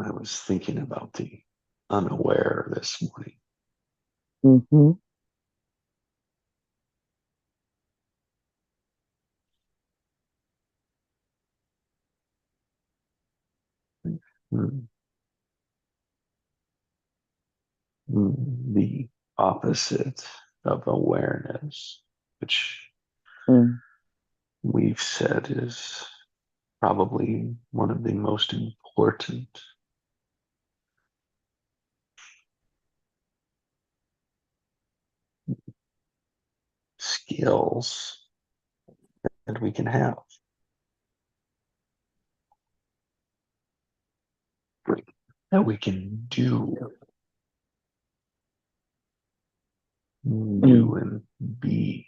I was thinking about the unaware this morning. Mm-hmm. Hmm. The opposite of awareness, which Mm. we've said is probably one of the most important skills that we can have, that we can do Mm. and be.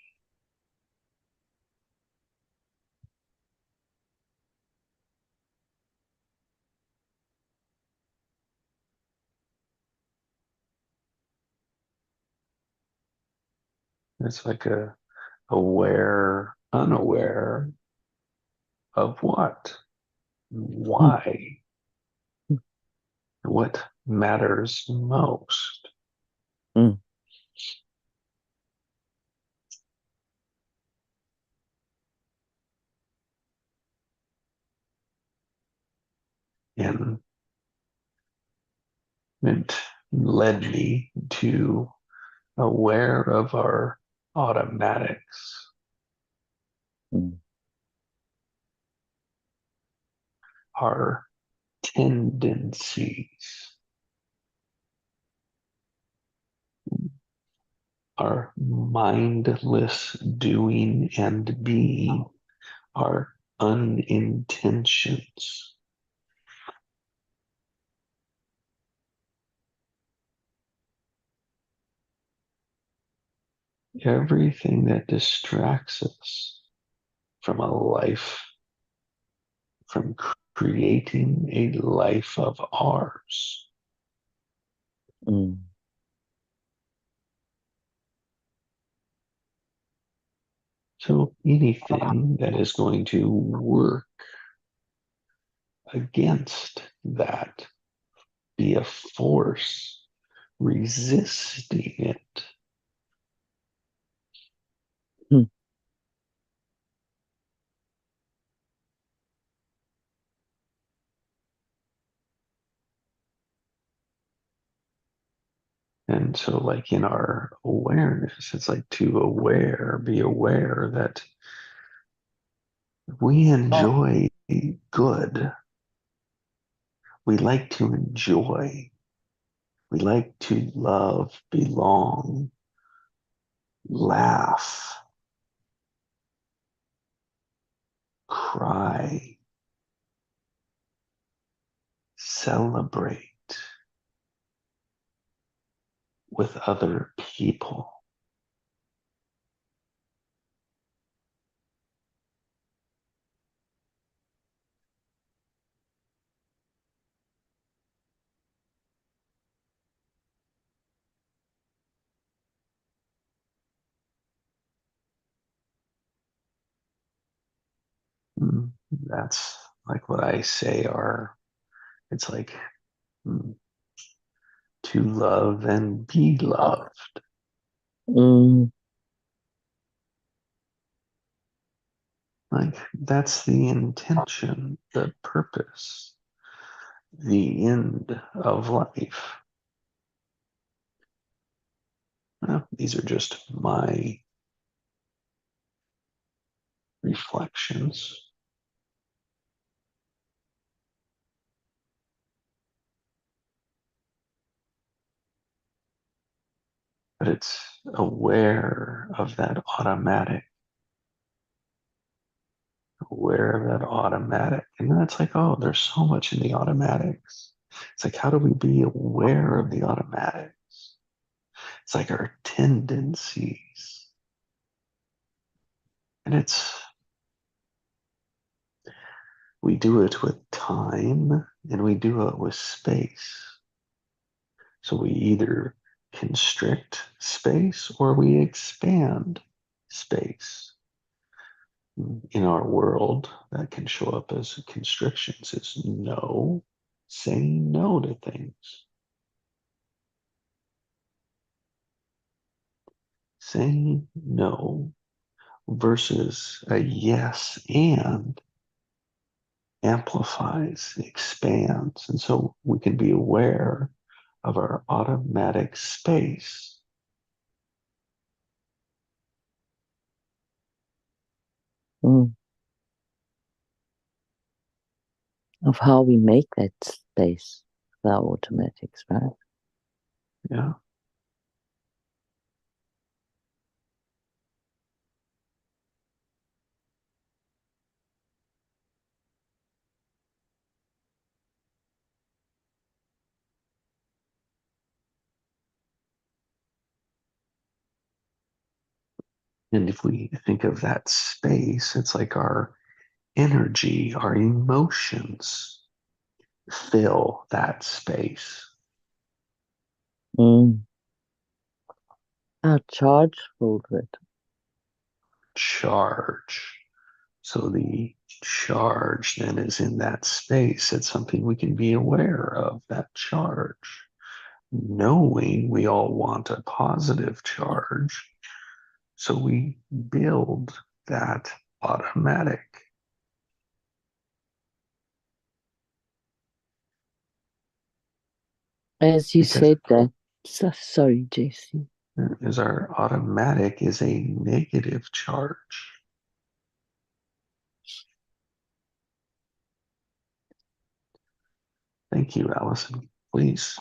It's like a aware, unaware of what, Mm. why, what matters most. Mm. And it led me to aware of our automatics, Mm. our tendencies, our mindless doing and being, our unintentions. Everything that distracts us from a life, from creating a life of ours. Mm. So anything that is going to work against that, be a force resisting it. Mm. And so, like in our awareness, it's like to be aware that we enjoy good. We like to enjoy. We like to love, belong, laugh, cry, celebrate with other people. That's like what I say are, it's like mm, to love and be loved. Mm. Like that's the intention, the purpose, the end of life. Well, these are just my reflections, but it's aware of that automatic, aware of that automatic. And then it's like, oh, there's so much in the automatics. It's like, how do we be aware of the automatics? It's like our tendencies. And we do it with time and we do it with space. So we either constrict space or we expand space. In our world, that can show up as constrictions. It's no. saying no to things. Saying no versus a yes and amplifies, expands. And so we can be aware of our automatic space. mm. Of how we make that space with our automatics, right? Yeah. And if we think of that space, it's like our energy, our emotions fill that space. Mm. Our charge filled with. Charge. So the charge then is in that space. It's something we can be aware of, that charge. Knowing we all want a positive charge. So we build that automatic. As you Because said that, so, sorry, JC. as our automatic is a negative charge. Thank you, Allison. Please.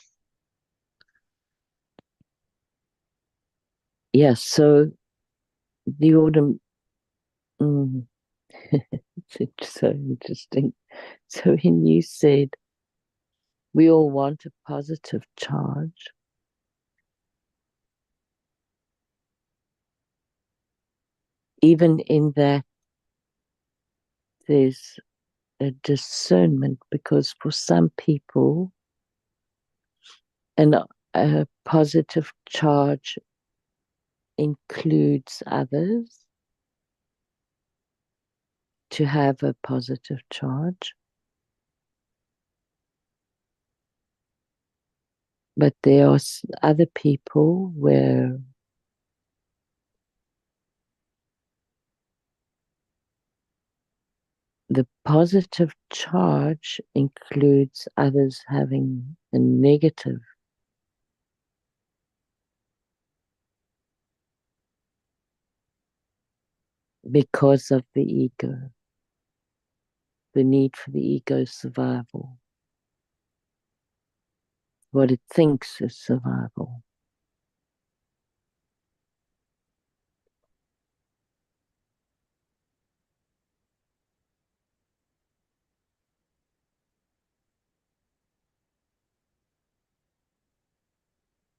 Yeah, so the autumn, mm, it's so interesting. So when you said we all want a positive charge, even in that there's a discernment, because for some people, a positive charge includes others to have a positive charge. But there are other people where the positive charge includes others having a negative, because of the ego, the need for the ego's survival, what it thinks is survival.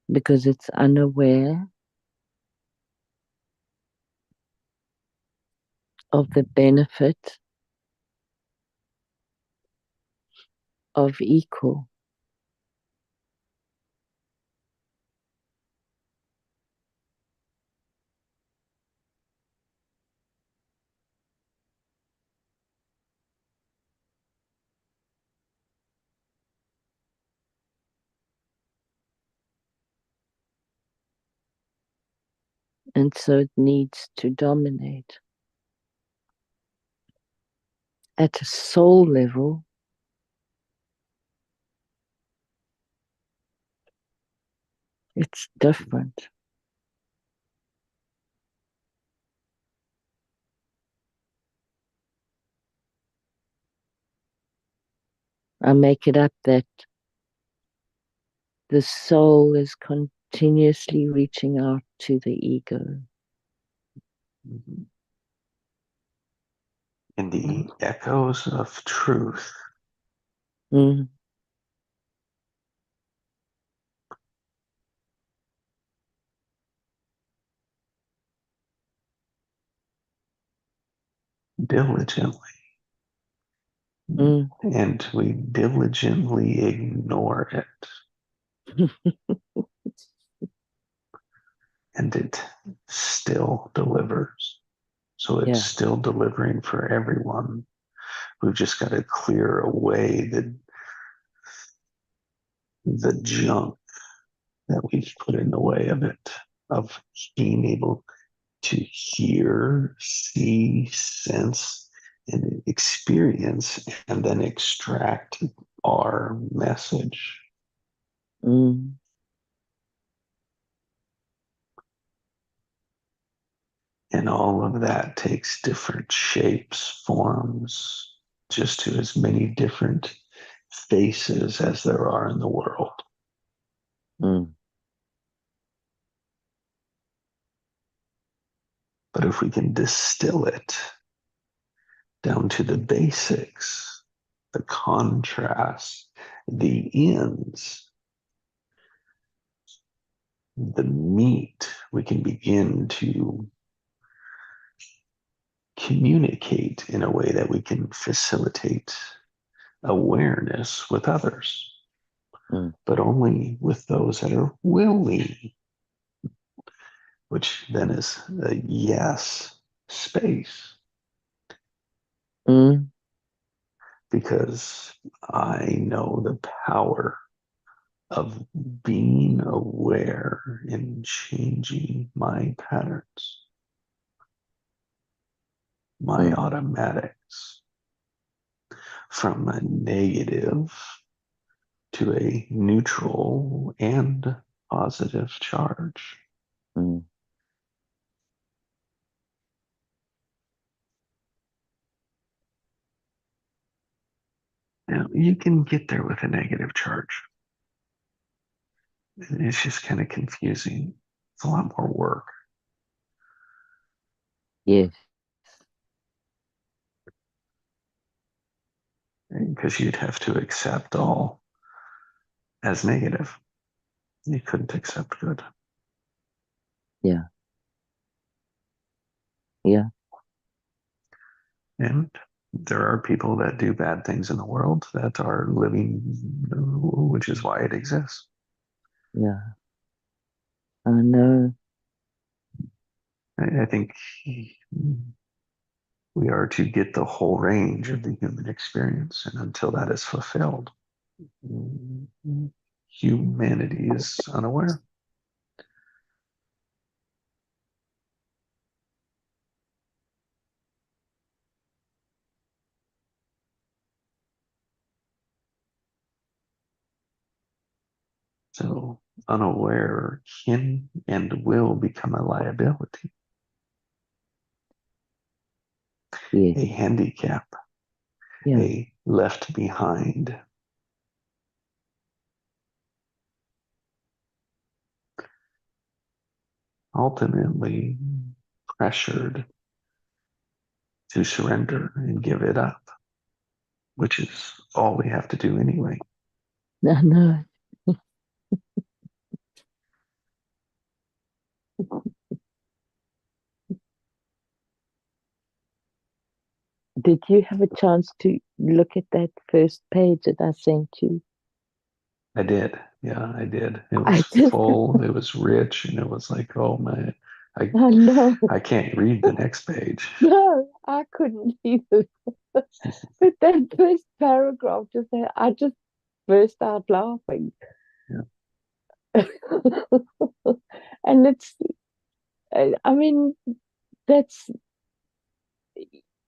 Because it's unaware of the benefit of equal. And so it needs to dominate. At a soul level, it's different. I make it up that the soul is continuously reaching out to the ego. Mm-hmm. In the echoes of truth. Mm. Diligently. Mm. And we diligently ignore it. And it still delivers. So it's Yeah. still delivering for everyone. We've just got to clear away the junk that we've put in the way of it, of being able to hear, see, sense, and experience, and then extract our message. Mm. And all of that takes different shapes, forms, just to as many different faces as there are in the world. Mm. But if we can distill it down to the basics, the contrast, the ends, the meat, we can begin to communicate in a way that we can facilitate awareness with others, Mm. but only with those that are willing, which then is a yes space. Mm. Because I know the power of being aware and changing my patterns, my Mm. automatics from a negative to a neutral and positive charge. Mm. Now, you can get there with a negative charge. It's just kind of confusing. It's a lot more work Yes. because you'd have to accept all as negative. You couldn't accept good. Yeah. Yeah. And there are people that do bad things in the world that are living, which is why it exists. Yeah. I know. I think we are to get the whole range of the human experience. And until that is fulfilled, humanity is unaware. So unaware can and will become a liability, Yes. a handicap, Yeah. a left behind. Ultimately pressured to surrender and give it up, which is all we have to do anyway. I know. Did you have a chance to look at that first page that I sent you? I did. Yeah, I did. It was I just, full, it was rich, and it was like, oh man, I I know. I can't read the next page. No, I couldn't either. But that first paragraph just there, I just burst out laughing. Yeah. And I mean, that's,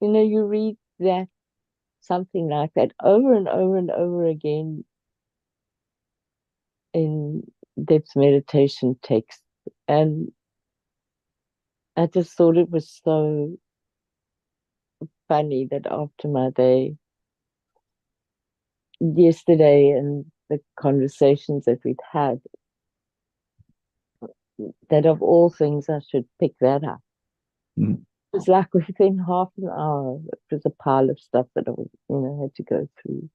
you read that something like that over and over and over again in depth meditation text. And I just thought it was so funny that after my day yesterday and the conversations that we'd had, that of all things I should pick that up. Mm. It was like within half an hour, it was a pile of stuff that I was, had to go through.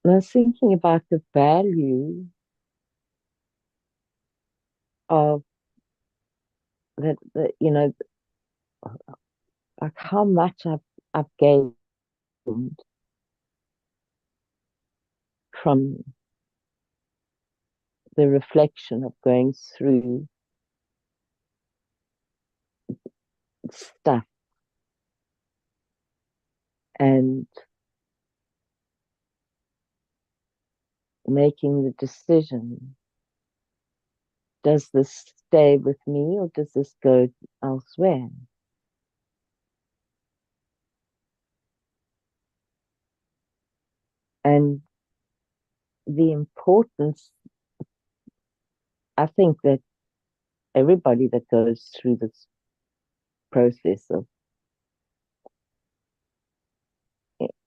And I was thinking about the value of that, like how much I've gained from the reflection of going through stuff and making the decision, does this stay with me or does this go elsewhere? And the importance, I think that everybody that goes through this process of,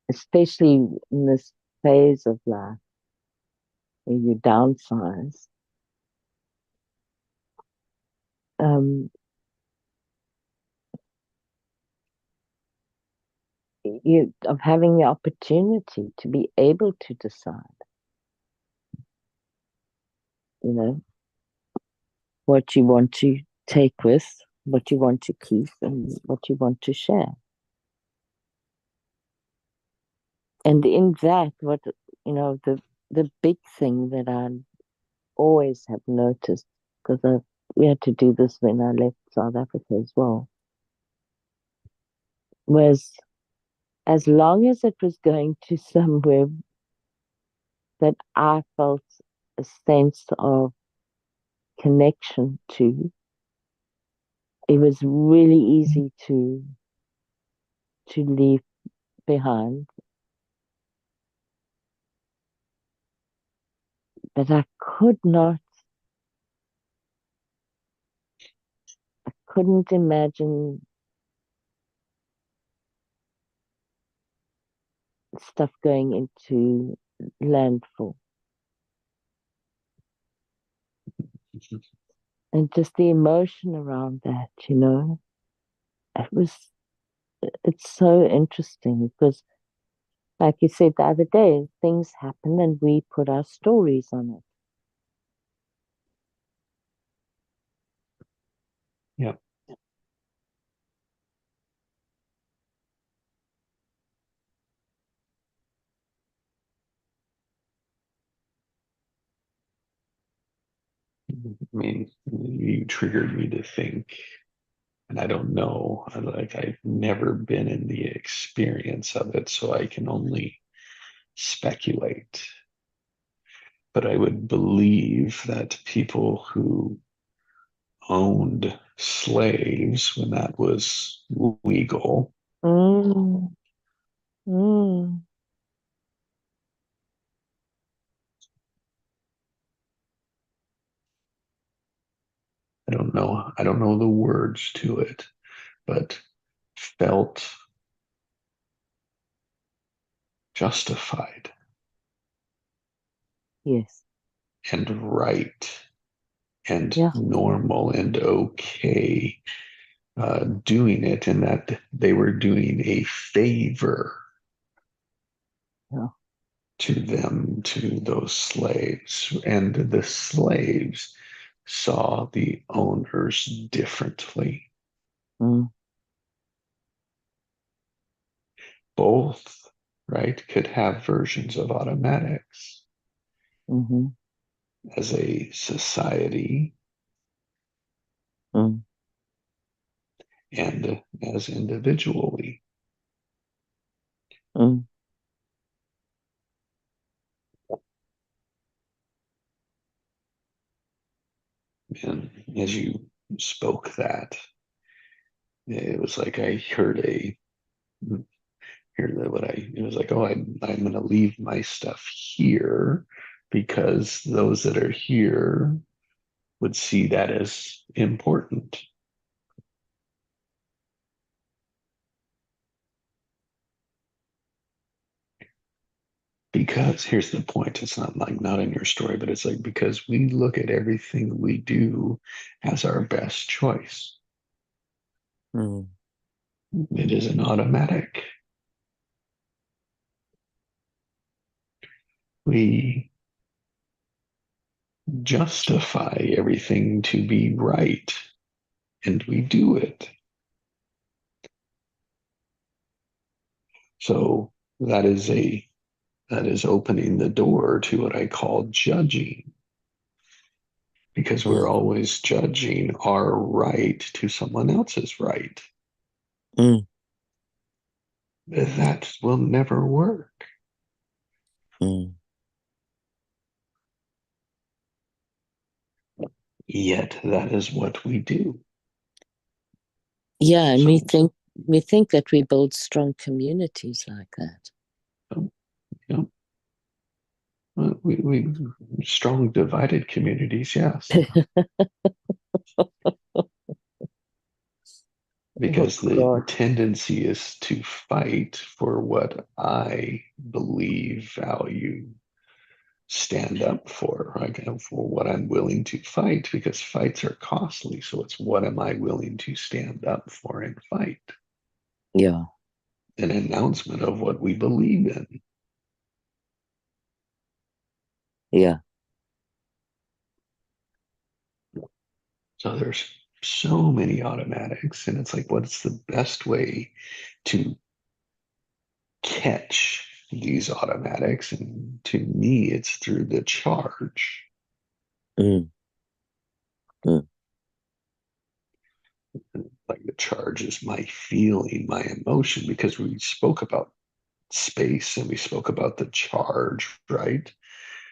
especially in this phase of life where you downsize, um, you of having the opportunity to be able to decide, you know, what you want to take with, what you want to keep, and what you want to share. And in that, what the big thing that I always have noticed, because we had to do this when I left South Africa as well, was as long as it was going to somewhere that I felt a sense of connection to, it was really easy to leave behind. But couldn't imagine stuff going into landfill. And just the emotion around that, it was, it's so interesting because, like you said the other day, things happen and we put our stories on it. Yeah. I mean, you triggered me to think, and I don't know, like I've never been in the experience of it, so I can only speculate. But I would believe that people who owned slaves when that was legal, Mm, mm, I don't know the words to it, but felt justified yes. and right and Yeah. normal and okay doing it, and that they were doing a favor Yeah. to them, to those slaves. And the slaves saw the owners differently. Mm, Both, right, could have versions of automatics mm-hmm, as a society mm, and as individually. mm, And as you spoke that, it was like I heard it was like, oh, I'm going to leave my stuff here because those that are here would see that as important. Because here's the point, it's not like not in your story, but it's like because we look at everything we do as our best choice. mm, It is an automatic. We justify everything to be right, and we do it. So that is a that is opening the door to what I call judging, because we're mm, always judging our right to someone else's right. mm, That will never work. mm. Yet that is what we do. Yeah, and we So, think that we build strong communities like that. um, you know, we strong divided communities, yes, Oh because the God. tendency is to fight for what I believe, value, stand up for, like for what I'm willing to fight, because fights are costly. So it's what am I willing to stand up for and fight? Yeah, An announcement of what we believe in. yeah. So there's so many automatics, and it's like, what's the best way to catch these automatics? And to me, it's through the charge. Mm, mm, Like the charge is my feeling, my emotion, because we spoke about space and we spoke about the charge, right?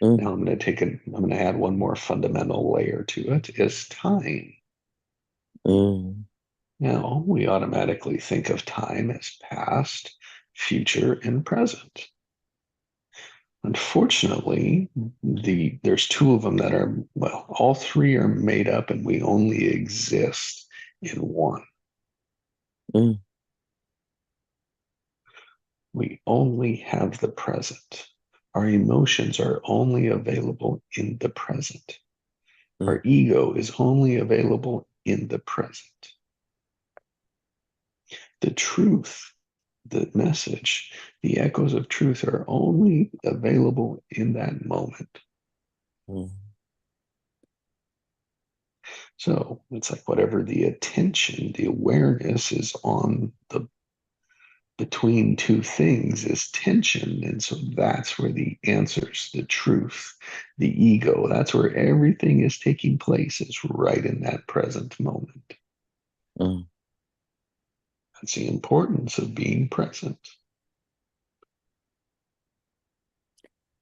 mm, Now I'm going to add one more fundamental layer to it is time. mm, Now we automatically think of time as past, future, and present. Unfortunately, there's two of them that are, well, all three are made up and we only exist in one. mm, We only have the present. Our emotions are only available in the present. mm, Our ego is only available in the present. The truth, the message, the echoes of truth are only available in that moment. mm. So it's like whatever the attention, the awareness is on the between two things is tension. And so that's where the answers, the truth, the ego, that's where everything is taking place, is right in that present moment. Mm. That's the importance of being present.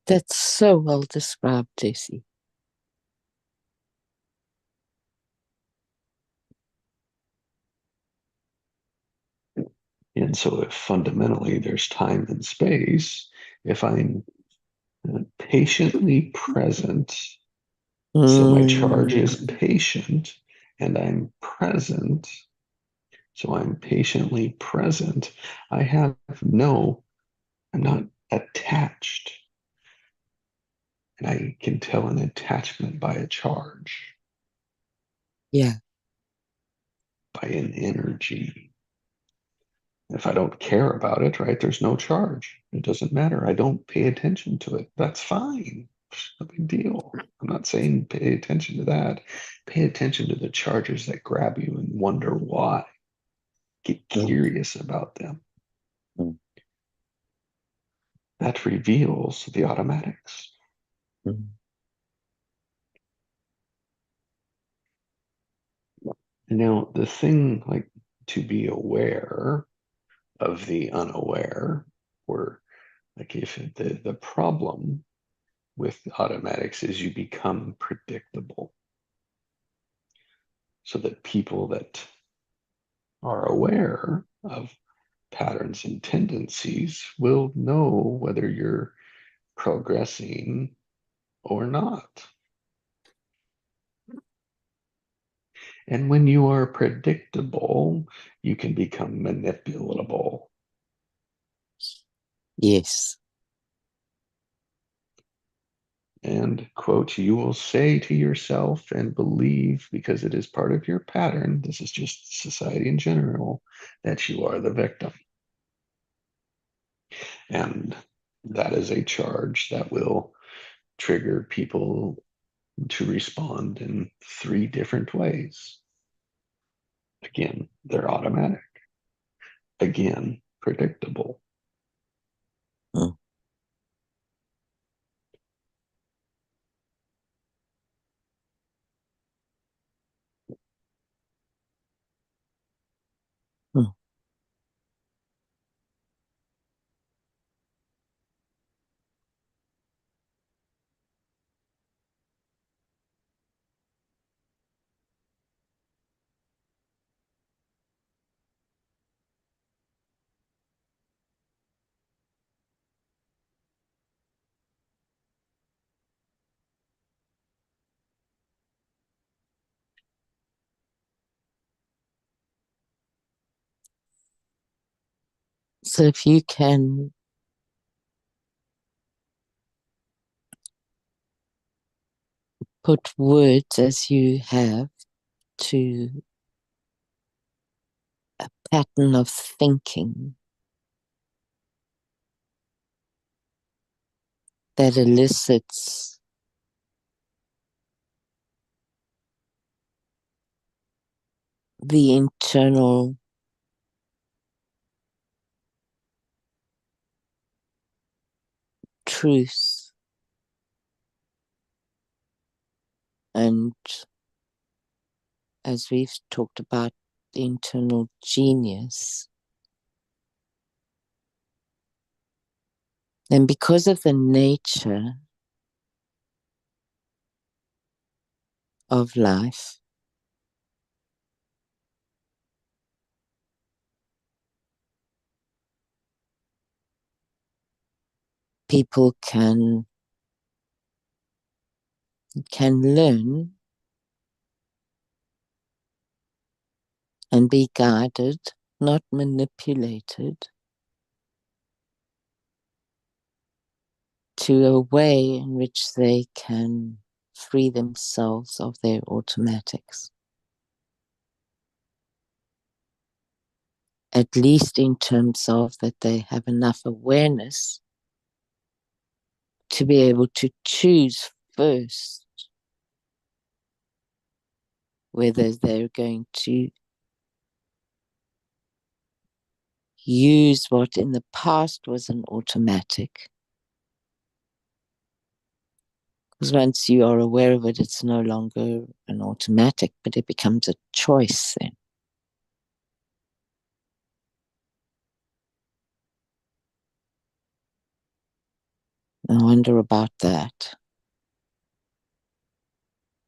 That's so well described, Jesse. And so if fundamentally there's time and space, if I'm patiently present, so my charge is Mm, patient and I'm present, so I'm patiently present, I have no, I'm not attached. And I can tell an attachment by a charge, yeah, by an energy. If I don't care about it, right, there's no charge. It doesn't matter. I don't pay attention to it. That's fine. No big deal. I'm not saying pay attention to that. Pay attention to the charges that grab you and wonder why. Get mm, curious about them. mm, That reveals the automatics. mm, Now, the thing like to be aware of the unaware, or like if the problem with automatics is you become predictable, so that people that are aware of patterns and tendencies will know whether you're progressing or not. And when you are predictable, you can become manipulatable. yes. And, quote, you will say to yourself and believe, because it is part of your pattern, this is just society in general, that you are the victim. And that is a charge that will trigger people to respond in three different ways. Again, they're automatic. Again, predictable. Mm, mm, So if you can put words as you have to a pattern of thinking that elicits the internal truth and, as we've talked about, the internal genius. And because of the nature of life, people can learn and be guided, not manipulated, to a way in which they can free themselves of their automatics. At least in terms of that they have enough awareness to be able to choose first whether they're going to use what in the past was an automatic. Because once you are aware of it, it's no longer an automatic, but it becomes a choice then. I wonder about that.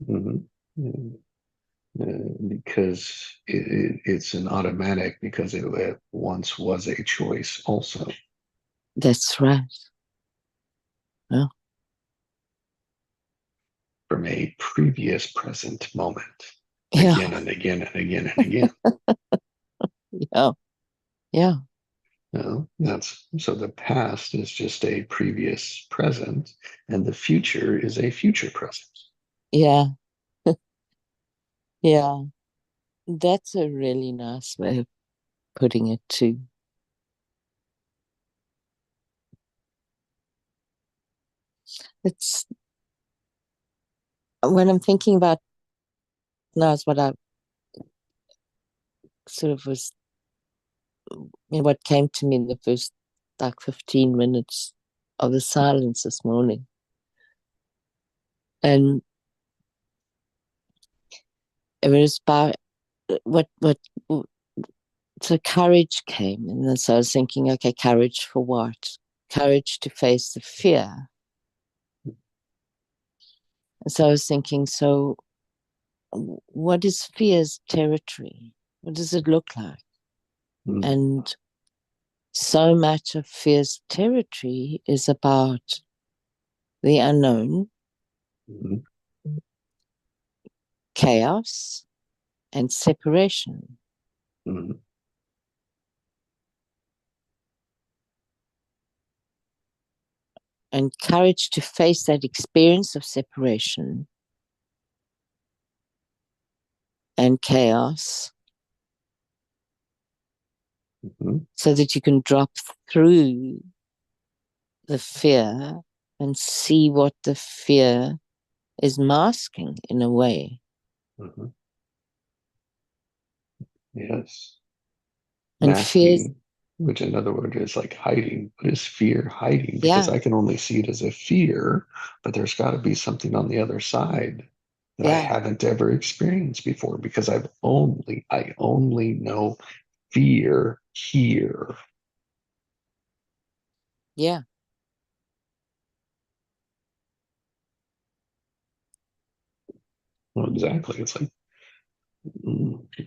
Mm-hmm. Because it's an automatic because it once was a choice also. That's right. Well, From a previous present moment yeah, again and again and again and again. yeah, yeah, That's so the past is just a previous present, and the future is a future present. yeah, yeah. That's a really nice way of putting it too. It's when I'm thinking about now is what I sort of was, what came to me in the first like 15 minutes of the silence this morning. And it was about what so courage came. And then so I was thinking, okay, courage for what? Courage to face the fear. And so I was thinking, so what is fear's territory? What does it look like? Mm-hmm. And so much of fear's territory is about the unknown, Mm-hmm. chaos, and separation. Mm-hmm. And courage to face that experience of separation and chaos Mm-hmm. so that you can drop through the fear and see what the fear is masking in a way. Mm-hmm. Yes. And fears, Masking, which in other words is like hiding. What is fear hiding? Because yeah, I can only see it as a fear, but there's got to be something on the other side that I yeah, haven't ever experienced before because I only know fear here. yeah, Well, exactly. It's like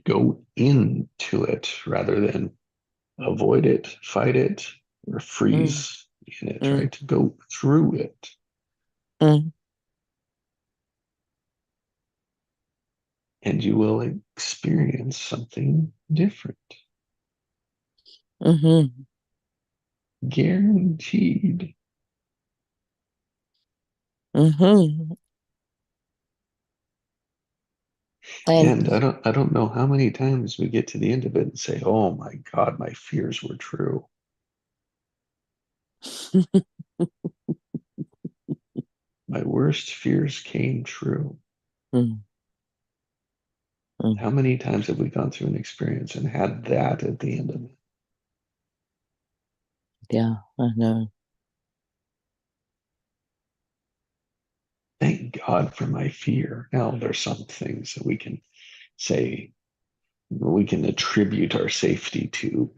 go into it rather than avoid it, fight it, or mm, freeze in it, mm, right? Go through it. mm, And you will experience something different. mm-hmm. Guaranteed. Mm-hmm. And And I don't know how many times we get to the end of it and say, "Oh my God, my fears were true. My worst fears came true." mm, mm, How many times have we gone through an experience and had that at the end of it? yeah, I know. Thank God for my fear. Now, there's some things that we can say we can attribute our safety to.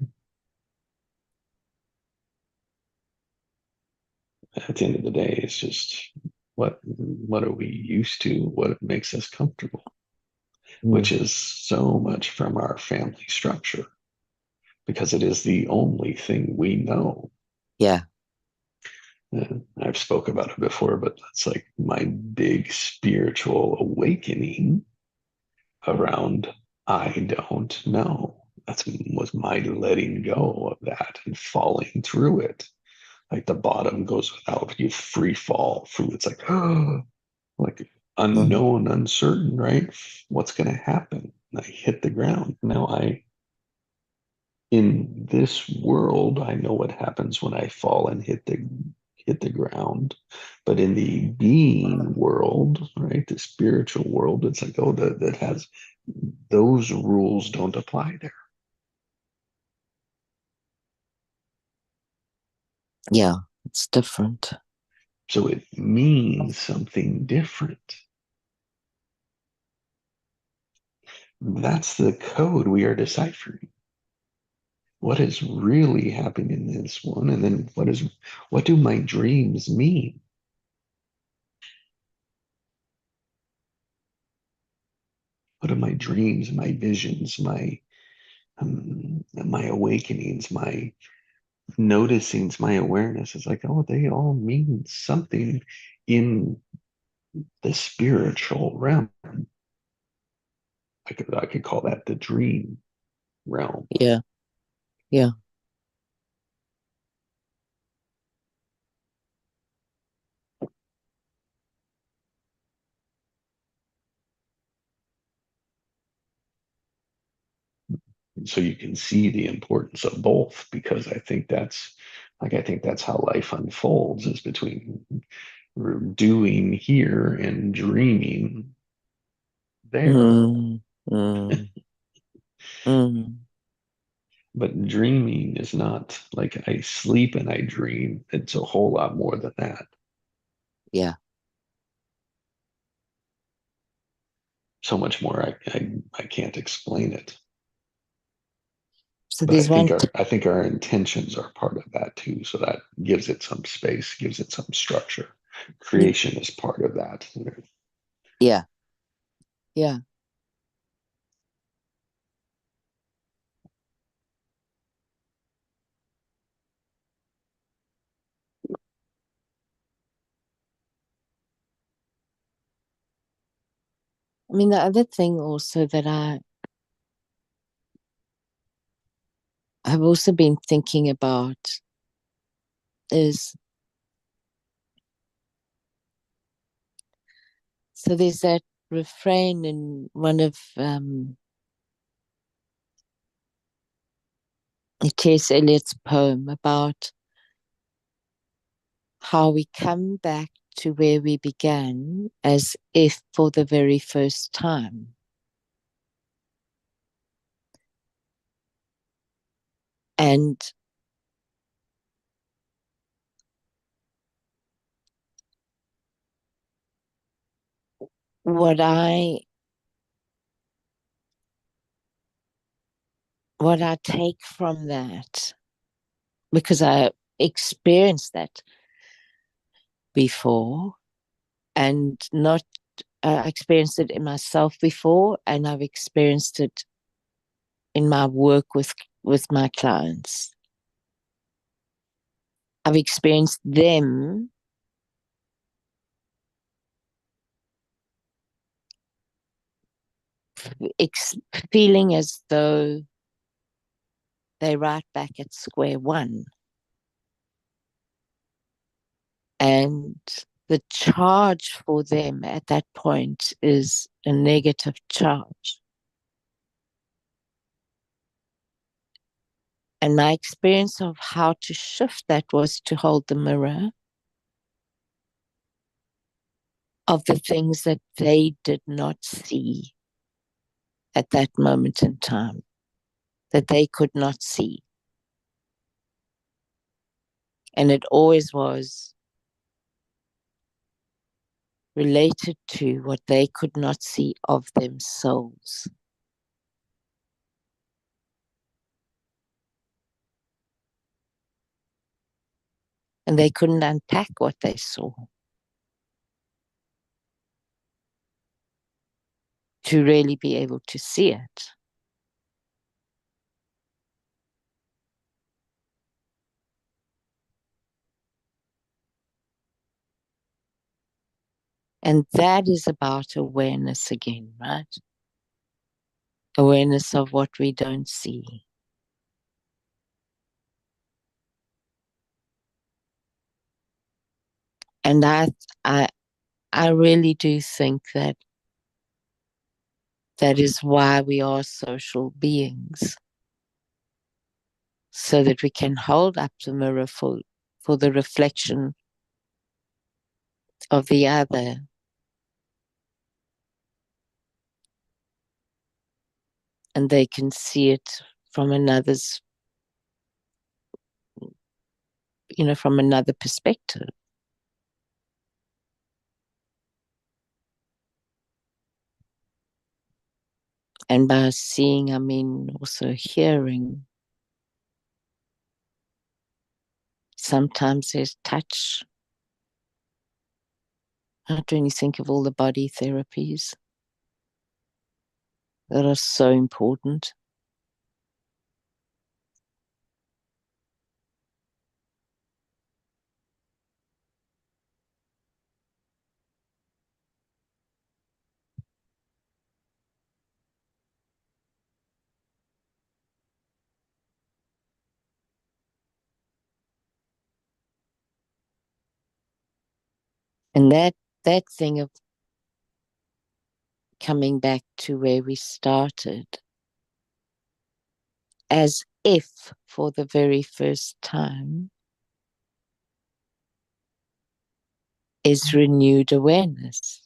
At the end of the day, it's just what are we used to? What makes us comfortable? Which Mm, is so much from our family structure because it is the only thing we know. yeah. I've spoke about it before, but that's like my big spiritual awakening around I don't know. That was my letting go of that and falling through it. Like the bottom goes without, you free fall through. It's like, oh, like Mm, unknown, uncertain, right? What's going to happen? And I hit the ground. Now in this world, I know what happens when I fall and hit the ground. But in the being world, right, the spiritual world, it's like, oh, that has those rules don't apply there. yeah, it's different. So it means something different. That's the code we are deciphering. What is really happening in this one? And then what do my dreams mean? What are my dreams, my visions, my awakenings, my noticings, my awareness is like, oh, they all mean something in the spiritual realm. I could call that the dream realm. Yeah, yeah. So you can see the importance of both because I think that's how life unfolds is between doing here and dreaming there. Mm, mm, mm, But dreaming is not like I sleep and I dream. It's a whole lot more than that. yeah. So much more I can't explain it. So But I there's think one. our intentions are part of that too. So that gives it some space, gives it some structure. Creation is part of that. Yeah, yeah. I mean, the other thing also that I have also been thinking about is so there's that refrain in one of T.S. Eliot's poem about how we come back to where we began as if for the very first time. And what I what I take from that, because I experienced that before, and not I experienced it in myself before, and I've experienced it in my work with my clients. I've experienced them ex- feeling as though they're right back at square one. And the charge for them at that point is a negative charge. And my experience of how to shift that was to hold the mirror of the things that they did not see at that moment in time, that they could not see. And it always was related to what they could not see of themselves. And they couldn't unpack what they saw to really be able to see it. And that is about awareness again, right? Awareness of what we don't see. And I, I really do think that that is why we are social beings, so that we can hold up the mirror for the reflection of the other. And they can see it from another's, from another perspective. And by seeing, I mean also hearing. Sometimes there's touch. How do you think of all the body therapies that are so important? And that thing of coming back to where we started, as if for the very first time, is renewed awareness.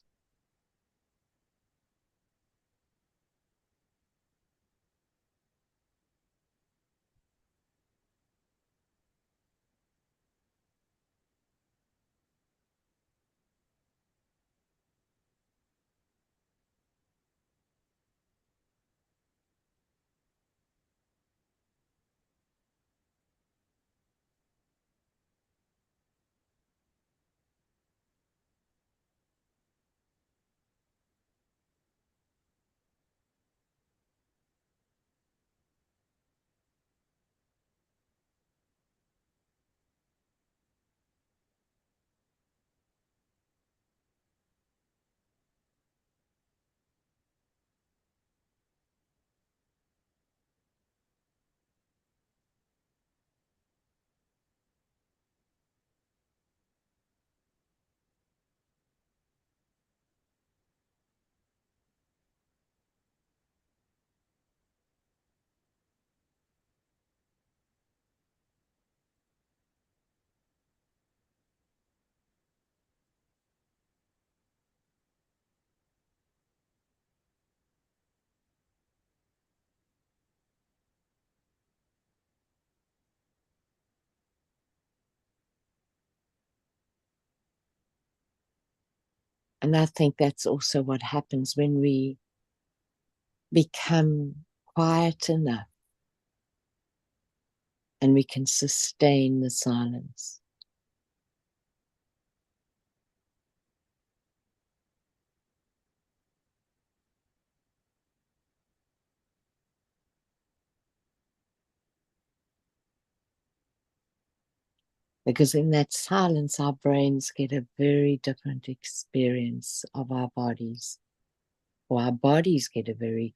And I think that's also what happens when we become quiet enough and we can sustain the silence. Because in that silence, our brains get a very different experience of our bodies, or our bodies get a very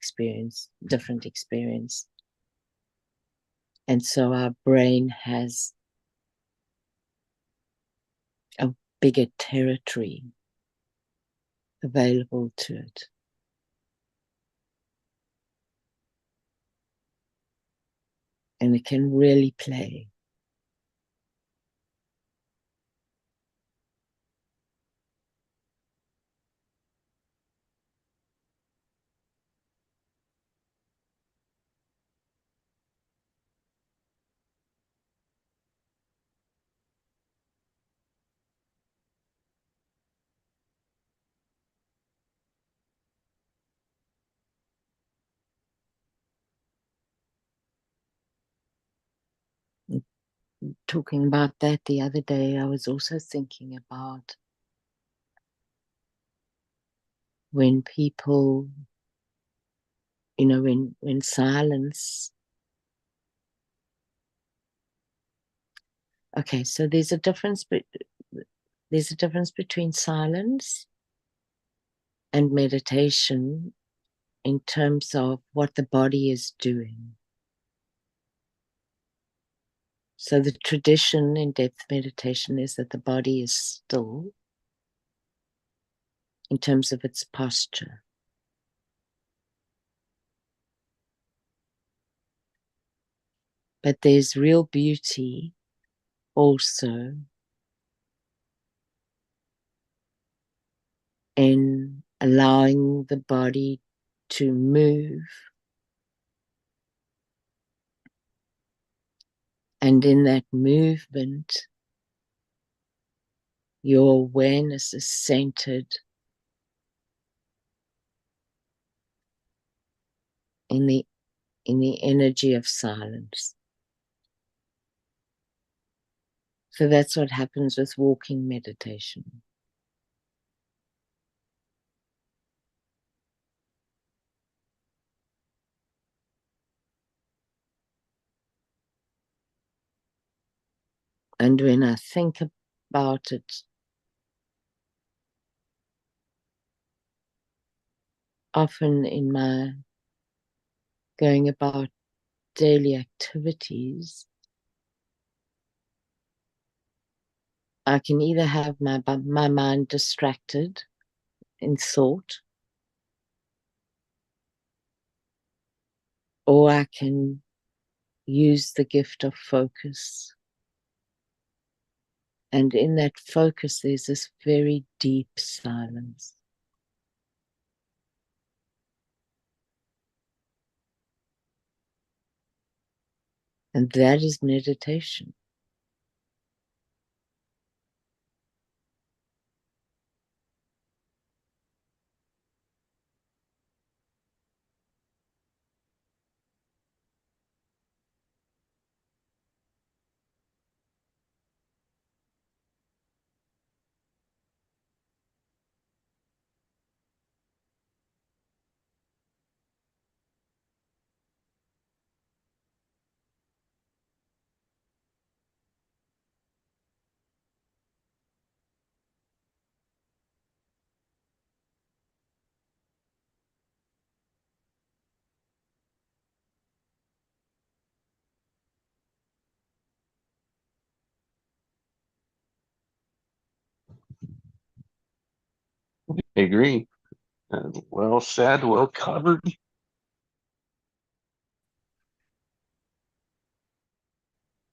different experience. And so our brain has a bigger territory available to it. And it can really play. Talking about that the other day, I was also thinking about when people, when silence. Okay, so there's a difference between silence and meditation in terms of what the body is doing. So the tradition in depth meditation is that the body is still in terms of its posture. But there's real beauty also in allowing the body to move. And in that movement, your awareness is centered in the energy of silence. So that's what happens with walking meditation. And when I think about it, often in my going about daily activities, I can either have my mind distracted in thought, or I can use the gift of focus. And in that focus, there's this very deep silence. And that is meditation. I agree. Well said, well covered.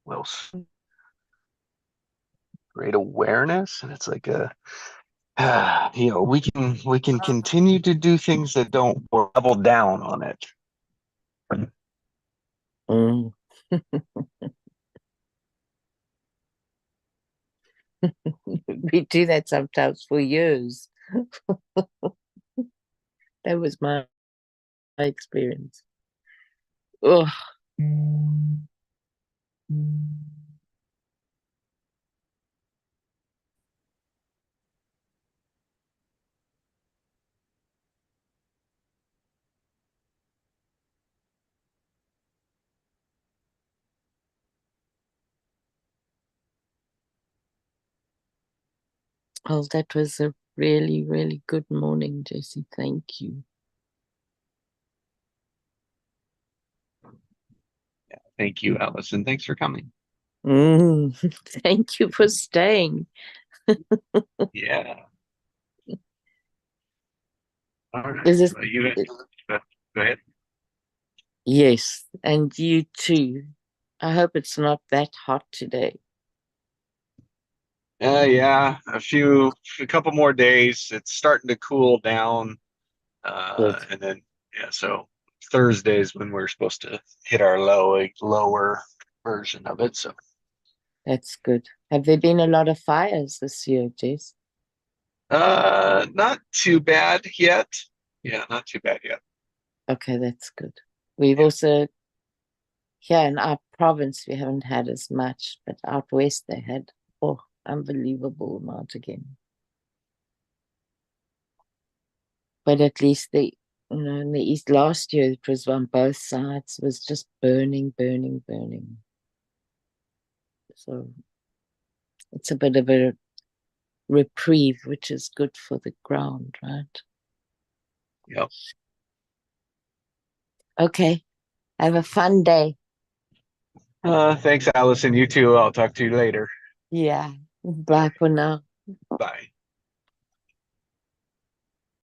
Well, great awareness, and it's like a we can continue to do things that don't double down on it. Mm. We do that sometimes for years. That was my experience. Oh, that was a really, really good morning, Jessie. Thank you. Thank you, Allison. Thanks for coming. Thank you for staying. Yeah. All right. Is it? Well, go ahead. Yes, and you too. I hope it's not that hot today. Yeah, a couple more days. It's starting to cool down. Good. And then, yeah, so Thursday is when we're supposed to hit our lower version of it. So, That's good. Have there been a lot of fires this year, Jess? not too bad yet. Yeah, not too bad yet. Okay, that's good. We've Yeah. also, here in our province, we haven't had as much, but out west they had, oh, unbelievable amount again. But at least in the east last year, it was on both sides, it was just burning, burning, burning. So it's a bit of a reprieve, which is good for the ground, right? Yep. Okay, have a fun day. Thanks, Allison. You too. I'll talk to you later. Yeah, bye for now. Bye.